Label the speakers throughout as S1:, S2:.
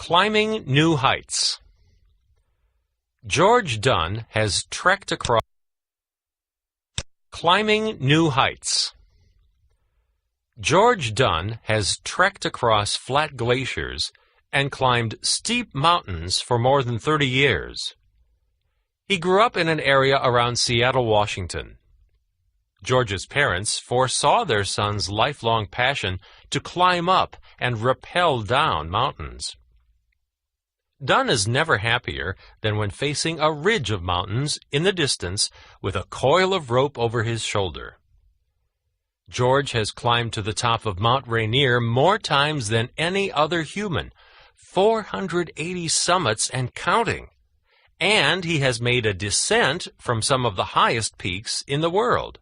S1: Climbing new heights. George Dunn has trekked across. Climbing new heights. George Dunn has trekked across flat glaciers and climbed steep mountains for more than 30 years. He grew up in an area around Seattle, Washington. George's parents foresaw their son's lifelong passion to climb up and rappel down mountains. Dunn is never happier than when facing a ridge of mountains in the distance with a coil of rope over his shoulder. George has climbed to the top of Mount Rainier more times than any other human, 480 summits and counting, and he has made a descent from some of the highest peaks in the world.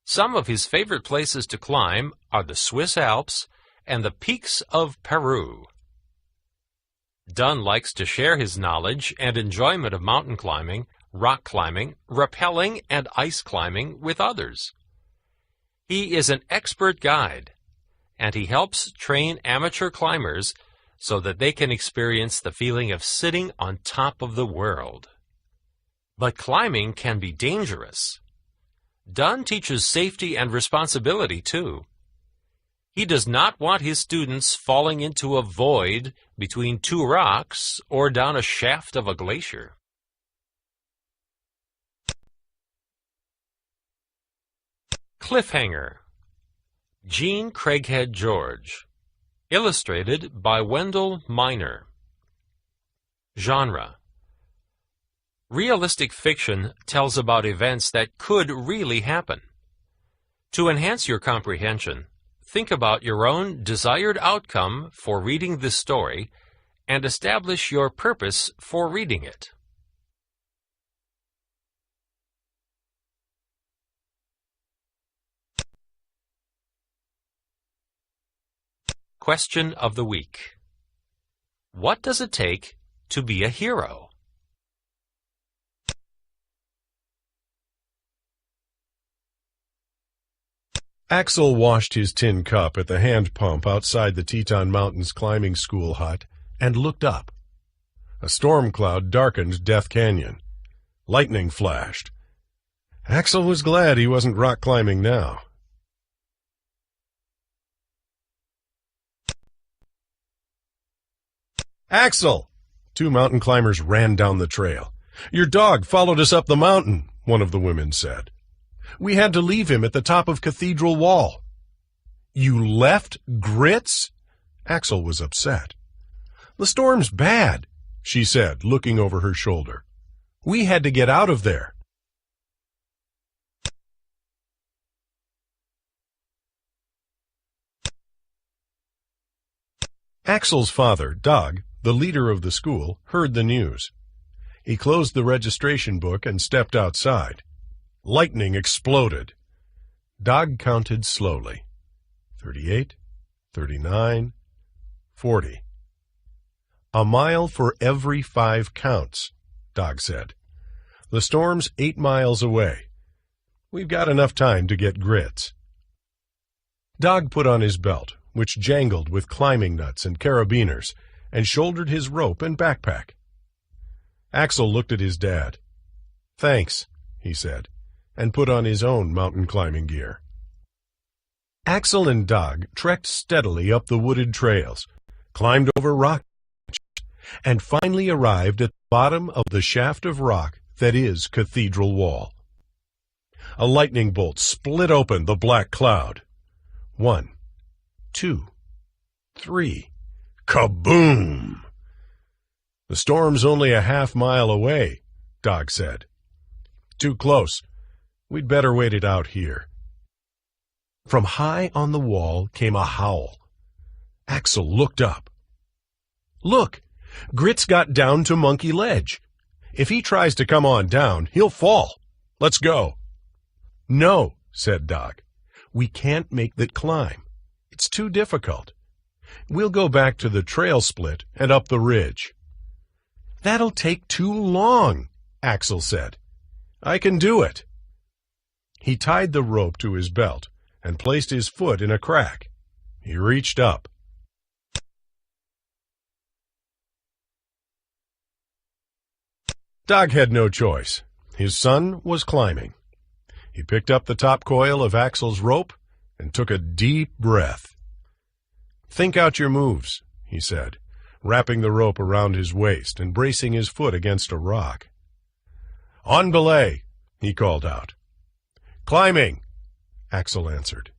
S1: Some of his favorite places to climb are the Swiss Alps and the peaks of Peru. Dunn likes to share his knowledge and enjoyment of mountain climbing, rock climbing, rappelling, and ice climbing with others. He is an expert guide, and he helps train amateur climbers so that they can experience the feeling of sitting on top of the world. But climbing can be dangerous. Dunn teaches safety and responsibility, too. He does not want his students falling into a void between two rocks or down a shaft of a glacier. Cliffhanger. Jean Craighead George. Illustrated by Wendell Miner. Genre. Realistic fiction tells about events that could really happen. To enhance your comprehension, think about your own desired outcome for reading this story and establish your purpose for reading it. Question of the week. What does it take to be a hero?
S2: Axel washed his tin cup at the hand pump outside the Teton Mountains climbing school hut and looked up. A storm cloud darkened Death Canyon. Lightning flashed. Axel was glad he wasn't rock climbing now. Axel! Two mountain climbers ran down the trail. Your dog followed us up the mountain, one of the women said. We had to leave him at the top of Cathedral Wall. You left Grits? Axel was upset. The storm's bad, she said, looking over her shoulder. We had to get out of there. Axel's father, Doug, the leader of the school, heard the news. He closed the registration book and stepped outside. Lightning exploded. Doug counted slowly. 38, 39, 40. A mile for every 5 counts, Doug said. The storm's 8 miles away. We've got enough time to get Grits. Doug put on his belt, which jangled with climbing nuts and carabiners, and shouldered his rope and backpack. Axel looked at his dad. Thanks, he said, and put on his own mountain climbing gear. Axel and Doug trekked steadily up the wooded trails, climbed over rock, and finally arrived at the bottom of the shaft of rock that is Cathedral Wall. A lightning bolt split open the black cloud. 1, 2, 3. Kaboom! The storm's only a half-mile away, Doug said. Too close. We'd better wait it out here. From high on the wall came a howl. Axel looked up. Look! Grits got down to Monkey Ledge. If he tries to come on down, he'll fall. Let's go. No, said Doug. We can't make that climb. It's too difficult. We'll go back to the trail split and up the ridge. That'll take too long, Axel said. I can do it. He tied the rope to his belt and placed his foot in a crack. He reached up. Dog had no choice. His son was climbing. He picked up the top coil of Axel's rope and took a deep breath. "Think out your moves," he said, wrapping the rope around his waist and bracing his foot against a rock. "On belay," he called out. "Climbing," Axel answered.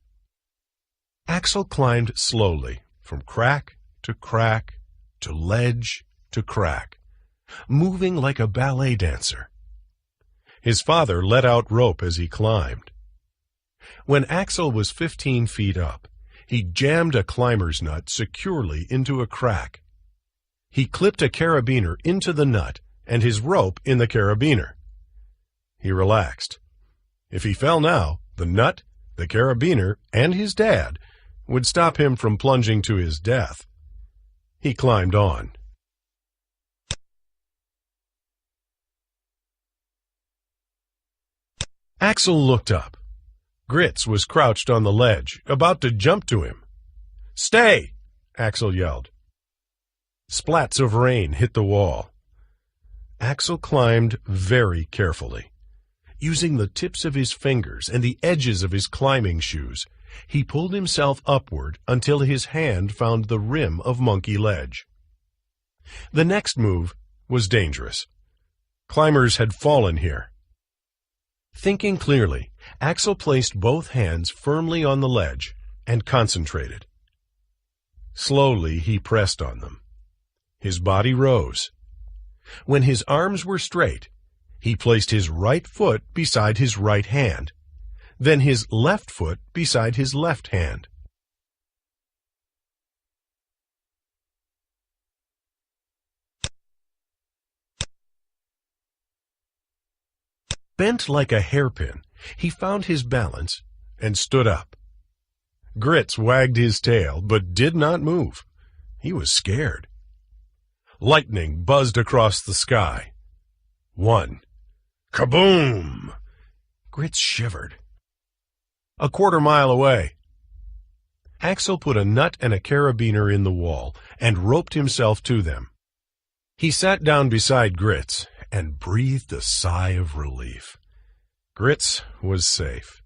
S2: Axel climbed slowly, from crack to ledge to crack, moving like a ballet dancer. His father let out rope as he climbed. When Axel was 15 feet up, he jammed a climber's nut securely into a crack. He clipped a carabiner into the nut and his rope in the carabiner. He relaxed. If he fell now, the nut, the carabiner, and his dad would stop him from plunging to his death. He climbed on. Axel looked up. Grits was crouched on the ledge, about to jump to him. "Stay!" Axel yelled. Splats of rain hit the wall. Axel climbed very carefully. Using the tips of his fingers and the edges of his climbing shoes, he pulled himself upward until his hand found the rim of Monkey Ledge. The next move was dangerous. Climbers had fallen here. Thinking clearly, Axel placed both hands firmly on the ledge and concentrated. Slowly he pressed on them. His body rose. When his arms were straight, he placed his right foot beside his right hand, then his left foot beside his left hand. Bent like a hairpin, he found his balance and stood up. Grits wagged his tail, but did not move. He was scared. Lightning buzzed across the sky. 1. Kaboom! Grits shivered. A quarter-mile away. Axel put a nut and a carabiner in the wall and roped himself to them. He sat down beside Grits and breathed a sigh of relief. Grits was safe.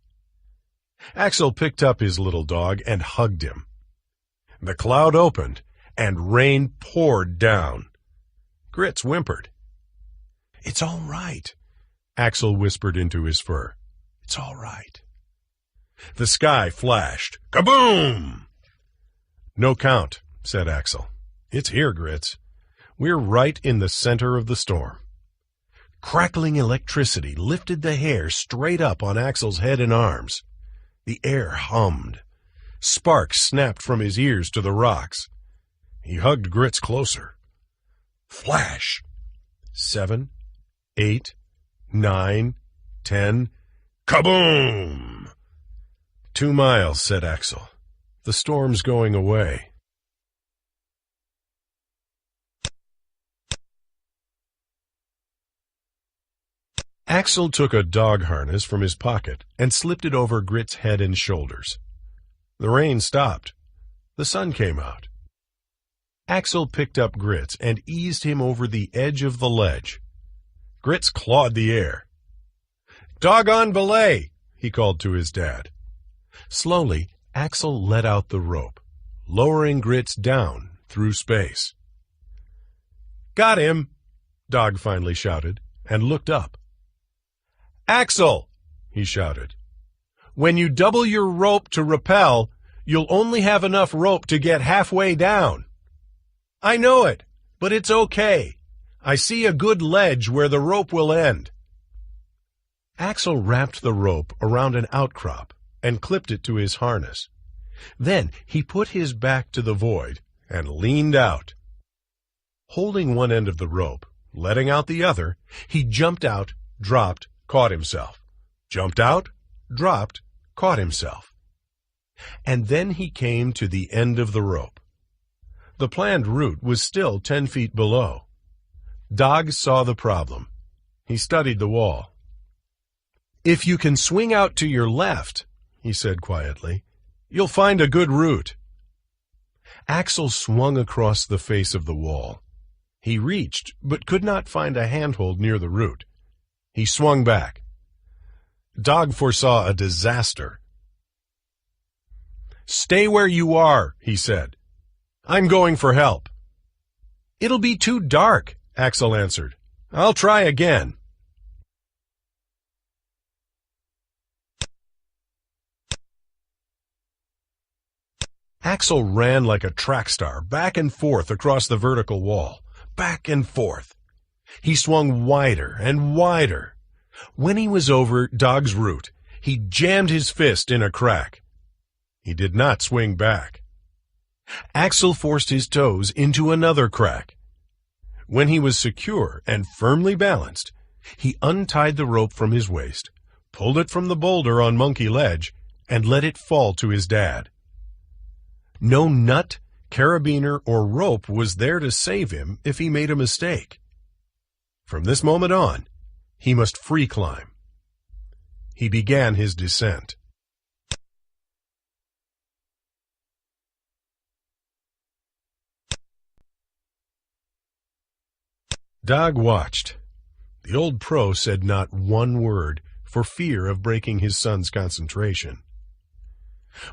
S2: Axel picked up his little dog and hugged him. The cloud opened, and rain poured down. Grits whimpered. "It's all right," Axel whispered into his fur. "It's all right." The sky flashed. Kaboom! "No count," said Axel. "It's here, Grits. We're right in the center of the storm." Crackling electricity lifted the hair straight up on Axel's head and arms. The air hummed. Sparks snapped from his ears to the rocks. He hugged Grits closer. Flash! 7, 8, 9, 10. Kaboom! 2 miles, said Axel. The storm's going away. Axel took a dog harness from his pocket and slipped it over Grits' head and shoulders. The rain stopped. The sun came out. Axel picked up Grits and eased him over the edge of the ledge. Grits clawed the air. "Doggone belay!" he called to his dad. Slowly, Axel let out the rope, lowering Grits down through space. "Got him!" Dog finally shouted, and looked up. "Axel!" he shouted. "When you double your rope to rappel, you'll only have enough rope to get halfway down." "I know it, but it's okay. I see a good ledge where the rope will end." Axel wrapped the rope around an outcrop and clipped it to his harness. Then he put his back to the void and leaned out. Holding one end of the rope, letting out the other, he jumped out, dropped, caught himself. Jumped out, dropped, caught himself. And then he came to the end of the rope. The planned route was still 10 feet below. Dog saw the problem. He studied the wall. "If you can swing out to your left," he said quietly, "you'll find a good route." Axel swung across the face of the wall. He reached, but could not find a handhold near the root. He swung back. Dog foresaw a disaster. "Stay where you are," he said. "I'm going for help." "It'll be too dark," Axel answered. "I'll try again." Axel ran like a track star, back and forth across the vertical wall, back and forth. He swung wider and wider. When he was over Dog's root, he jammed his fist in a crack. He did not swing back. Axel forced his toes into another crack. When he was secure and firmly balanced, he untied the rope from his waist, pulled it from the boulder on Monkey Ledge, and let it fall to his dad. No nut, carabiner, or rope was there to save him if he made a mistake. From this moment on, he must free climb. He began his descent. Dog watched. The old pro said not one word for fear of breaking his son's concentration.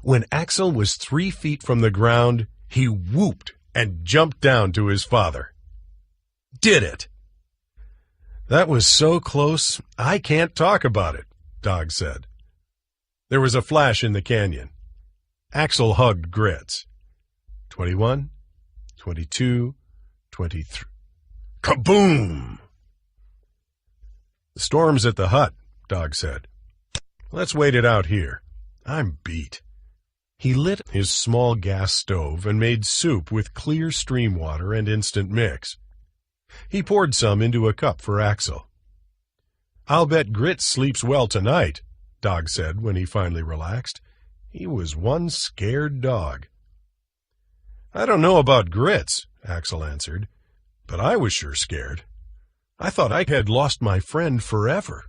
S2: When Axel was 3 feet from the ground, he whooped and jumped down to his father. "Did it!" "That was so close, I can't talk about it," Dog said. There was a flash in the canyon. Axel hugged Grits. 21, 22, 23. Kaboom! "The storm's at the hut," Dog said. "Let's wait it out here. I'm beat." He lit his small gas stove and made soup with clear stream water and instant mix. He poured some into a cup for Axel. "I'll bet Grits sleeps well tonight," Dog said when he finally relaxed. He was one scared dog. "I don't know about Grits," Axel answered, "but I was sure scared. I thought I had lost my friend forever."